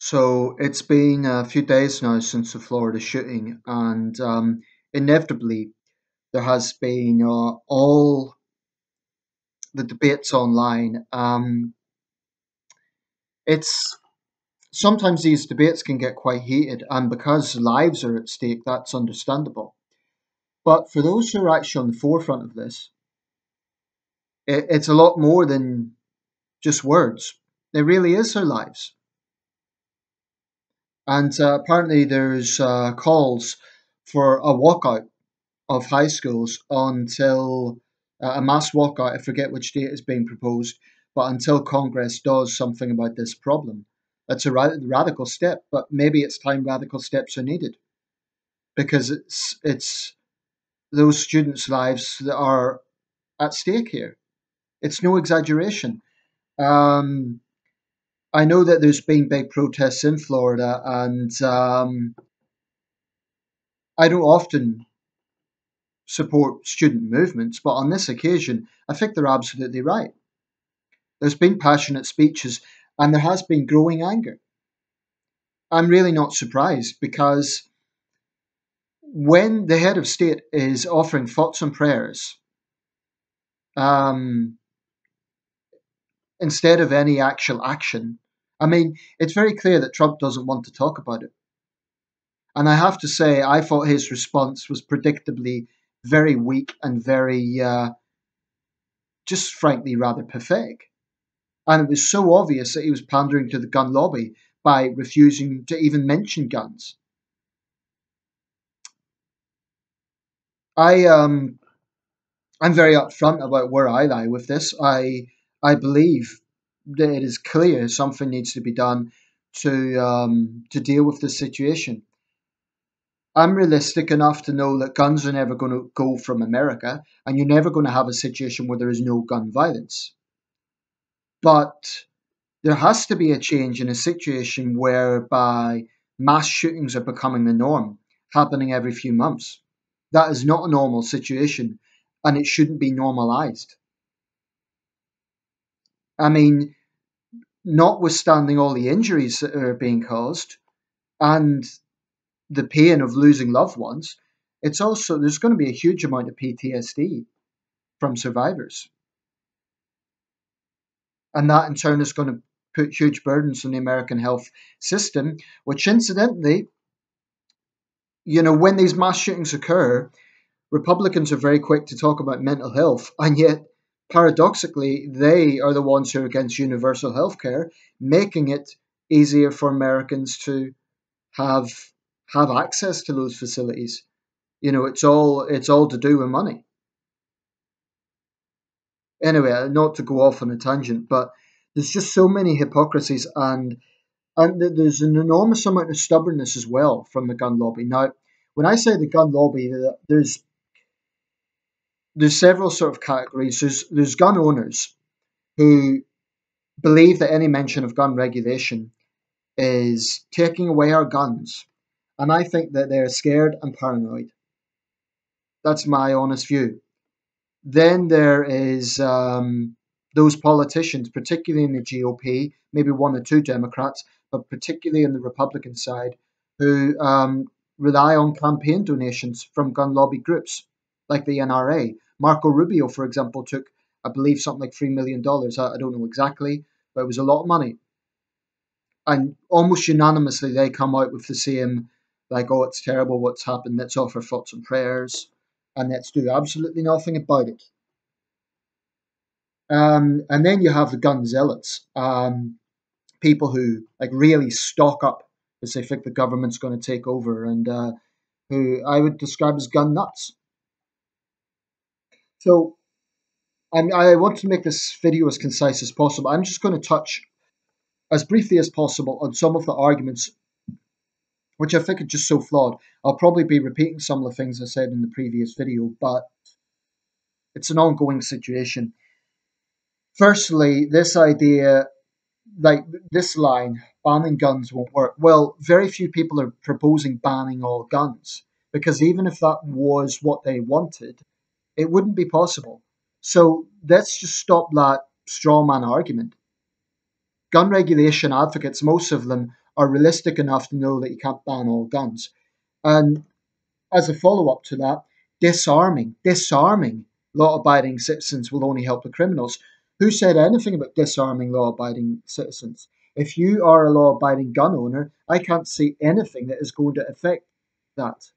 So it's been a few days now since the Florida shooting, and inevitably there has been all the debates online. It's sometimes these debates can get quite heated, and because lives are at stake, that's understandable. But for those who are actually on the forefront of this, it's a lot more than just words. It really is their lives, and apparently there's calls for a walkout of high schools until a mass walkout. I forget which date is being proposed, but until Congress does something about this problem. That's a radical step, but maybe it's time radical steps are needed because it's those students' lives that are at stake here. It's no exaggeration. Um, I know that there's been big protests in Florida, and I don't often support student movements, but on this occasion, I think they're absolutely right. There's been passionate speeches and there has been growing anger. I'm really not surprised because when the head of state is offering thoughts and prayers um, instead of any actual action, I mean, it's very clear that Trump doesn't want to talk about it. And I have to say, I thought his response was predictably very weak and very, just frankly, rather pathetic. And it was so obvious that he was pandering to the gun lobby by refusing to even mention guns. I I'm very upfront about where I lie with this. I believe that it is clear something needs to be done to deal with this situation. I'm realistic enough to know that guns are never going to go from America, and you're never going to have a situation where there is no gun violence. But there has to be a change in a situation whereby mass shootings are becoming the norm, happening every few months. That is not a normal situation, and it shouldn't be normalized. I mean, notwithstanding all the injuries that are being caused and the pain of losing loved ones, it's also there's going to be a huge amount of PTSD from survivors, and that in turn is going to put huge burdens on the American health system, which incidentally, when these mass shootings occur, Republicans are very quick to talk about mental health, and yet, paradoxically, they are the ones who are against universal health care, making it easier for Americans to have have access to those facilities. It's all to do with money. Anyway, not to go off on a tangent, but there's just so many hypocrisies, and there's an enormous amount of stubbornness as well from the gun lobby. Now, when I say the gun lobby, there's several sort of categories. There's gun owners who believe that any mention of gun regulation is taking away our guns, and I think that they're scared and paranoid. That's my honest view. Then there is those politicians, particularly in the GOP, maybe one or two Democrats, but particularly in the Republican side, who rely on campaign donations from gun lobby groups like the NRA. Marco Rubio, for example, took, I believe, something like $3 million. I don't know exactly, but it was a lot of money. And almost unanimously, they come out with the same, like, oh, it's terrible what's happened. Let's offer thoughts and prayers, and let's do absolutely nothing about it. And then you have the gun zealots, people who like really stock up because they think the government's going to take over, and who I would describe as gun nuts. So I want to make this video as concise as possible. I'm just going to touch as briefly as possible on some of the arguments which I think are just so flawed. I'll probably be repeating some of the things I said in the previous video, but it's an ongoing situation. Firstly, this idea, like this line, banning guns won't work. Well, very few people are proposing banning all guns because even if that was what they wanted, it wouldn't be possible. So let's just stop that straw man argument. Gun regulation advocates, most of them, are realistic enough to know that you can't ban all guns. And as a follow up to that, disarming law abiding citizens will only help the criminals. Who said anything about disarming law abiding citizens? If you are a law abiding gun owner, I can't see anything that is going to affect that.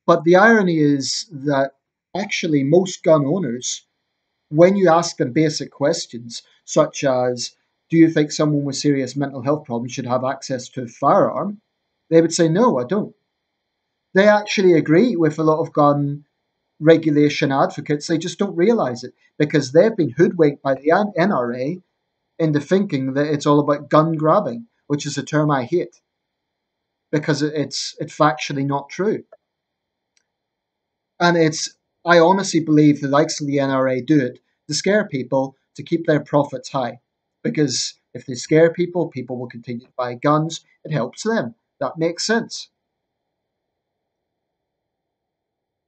But the irony is that actually most gun owners, when you ask them basic questions, such as, do you think someone with serious mental health problems should have access to a firearm? They would say, no, I don't. They actually agree with a lot of gun regulation advocates. They just don't realize it because they've been hoodwinked by the NRA into thinking that it's all about gun grabbing, which is a term I hate because it's factually not true. And I honestly believe the likes of the NRA do it to scare people to keep their profits high. Because if they scare people, people will continue to buy guns. It helps them. That makes sense.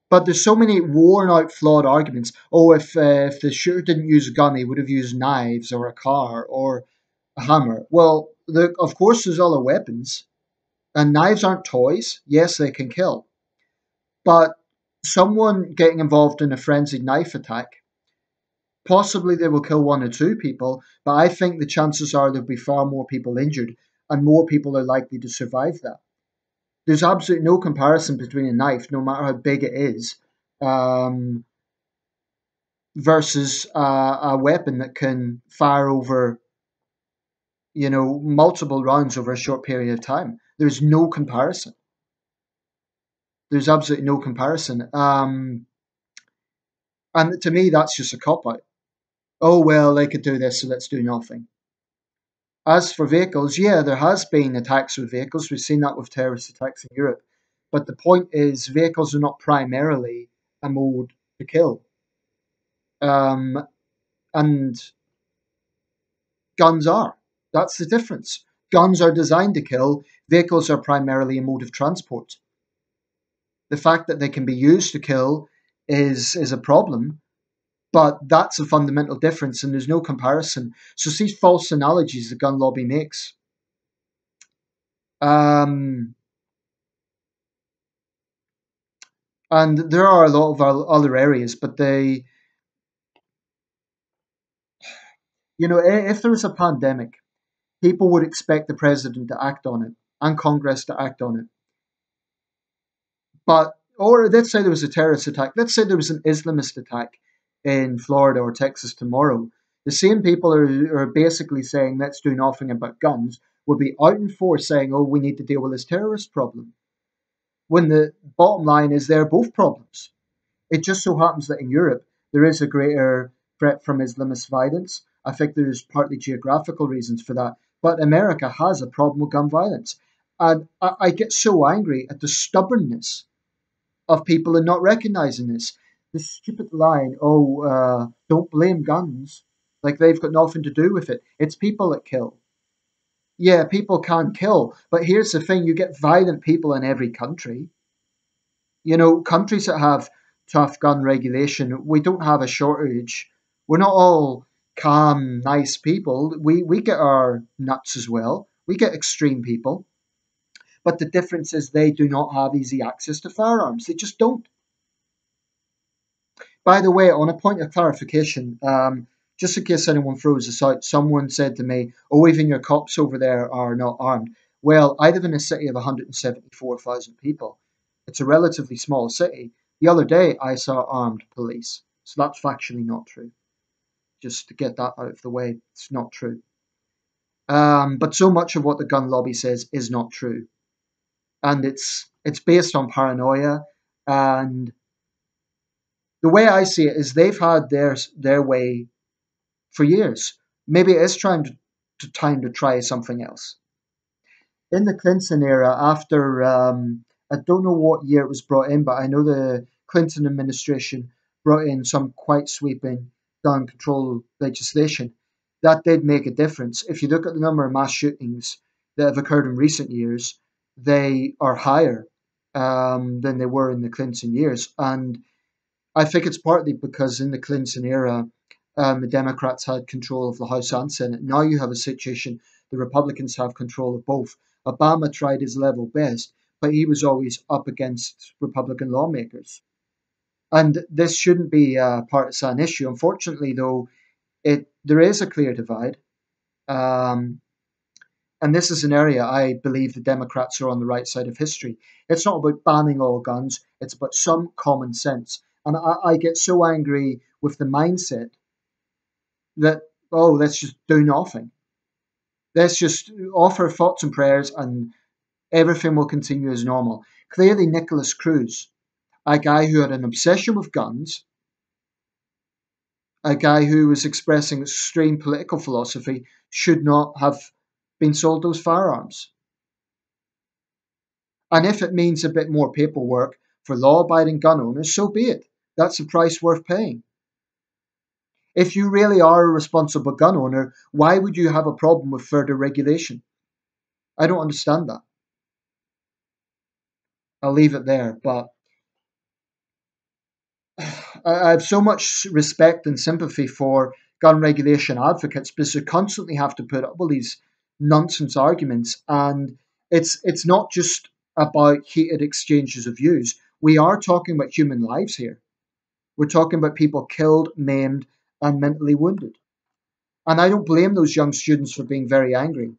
But there's so many worn out, flawed arguments. Oh, if the shooter didn't use a gun, he would have used knives or a car or a hammer. Well, of course, there's other weapons, and knives aren't toys. Yes, they can kill, but someone getting involved in a frenzied knife attack, possibly they will kill one or two people, but I think the chances are there'll be far more people injured, and more people are likely to survive that. There's absolutely no comparison between a knife, no matter how big it is, um, versus a weapon that can fire over, multiple rounds over a short period of time. There's no comparison. There's absolutely no comparison. And to me, that's just a cop out. Oh, well, they could do this, so let's do nothing. As for vehicles, yeah, there has been attacks with vehicles. We've seen that with terrorist attacks in Europe. But the point is, vehicles are not primarily a mode to kill. Um, and guns are. That's the difference. Guns are designed to kill, vehicles are primarily a mode of transport. The fact that they can be used to kill is a problem, but that's a fundamental difference, and there's no comparison. So, see false analogies the gun lobby makes. Um, and there are a lot of other areas, but if there was a pandemic, people would expect the president to act on it and Congress to act on it. Or let's say there was a terrorist attack. Let's say there was an Islamist attack in Florida or Texas tomorrow. The same people are basically saying, let's do nothing about guns, would be out in force saying, oh, we need to deal with this terrorist problem. When the bottom line is they're both problems. It just so happens that in Europe, there is a greater threat from Islamist violence. I think there's partly geographical reasons for that. But America has a problem with gun violence. And I get so angry at the stubbornness of people in not recognizing this. This stupid line, oh, don't blame guns. Like they've got nothing to do with it. It's people that kill. Yeah, people can kill. But here's the thing, you get violent people in every country. Countries that have tough gun regulation, we don't have a shortage. We're not all calm, nice people. We get our nuts as well. We get extreme people. But the difference is they do not have easy access to firearms. They just don't. By the way, on a point of clarification, just in case anyone throws this out, someone said to me, oh, even your cops over there are not armed. Well, I live in a city of 174,000 people. It's a relatively small city. The other day, I saw armed police. So that's factually not true. Just to get that out of the way, it's not true. But so much of what the gun lobby says is not true. And it's based on paranoia. And the way I see it is they've had their way for years. Maybe it is time to try something else. In the Clinton era, after I don't know what year it was brought in, but I know the Clinton administration brought in some quite sweeping gun control legislation. That did make a difference. If you look at the number of mass shootings that have occurred in recent years, they are higher than they were in the Clinton years. And I think it's partly because in the Clinton era, the Democrats had control of the House and Senate. Now you have a situation the Republicans have control of both. Obama tried his level best, but he was always up against Republican lawmakers. And this shouldn't be a partisan issue. Unfortunately, though, there is a clear divide. Um, and this is an area I believe the Democrats are on the right side of history. It's not about banning all guns, it's about some common sense. And I get so angry with the mindset that, oh, let's just do nothing. Let's just offer thoughts and prayers and everything will continue as normal. Clearly, Nicholas Cruz, a guy who had an obsession with guns, a guy who was expressing extreme political philosophy, should not have been sold those firearms. And if it means a bit more paperwork for law abiding gun owners, so be it. That's a price worth paying. If you really are a responsible gun owner, why would you have a problem with further regulation? I don't understand that. I'll leave it there. But I have so much respect and sympathy for gun regulation advocates because they constantly have to put up with these nonsense arguments. And it's not just about heated exchanges of views. We are talking about human lives here. We're talking about people killed, maimed, and mentally wounded. And I don't blame those young students for being very angry.